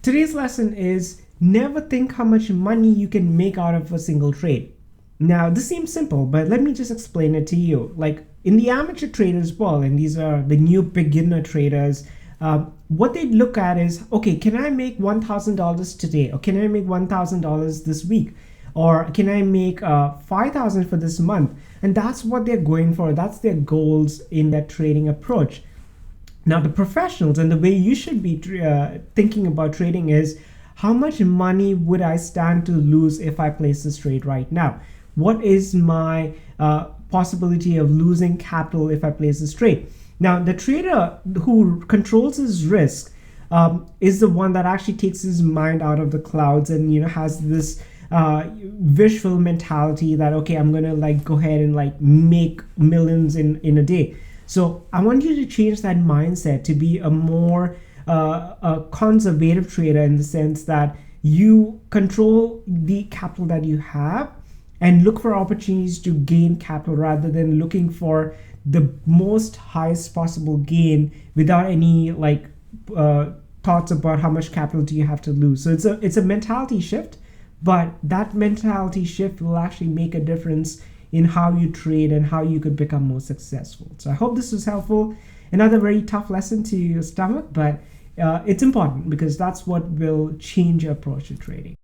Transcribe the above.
Today's lesson is never think how much money you can make out of a single trade. Now, this seems simple, but let me just explain it to you. Like in the amateur traders world, and these are the new beginner traders, what they look at is, okay, can I make $1,000 today? Or can I make $1,000 this week? Or can I make 5,000 for this month? And that's what they're going for. That's their goals in that trading approach. Now, the professionals and the way you should be thinking about trading is how much money would I stand to lose if I place this trade right now? What is my possibility of losing capital if I place this trade? Now, the trader who controls his risk is the one that actually takes his mind out of the clouds and has this visual mentality that, okay, I'm gonna like go ahead and like make millions in a day. So I want you to change that mindset to be a more a conservative trader, in the sense that you control the capital that you have and look for opportunities to gain capital rather than looking for the most highest possible gain without any like thoughts about how much capital do you have to lose. So it's a mentality shift, but that mentality shift will actually make a difference in how you trade and how you could become more successful. So I hope this was helpful. Another very tough lesson to your stomach, but it's important because that's what will change your approach to trading.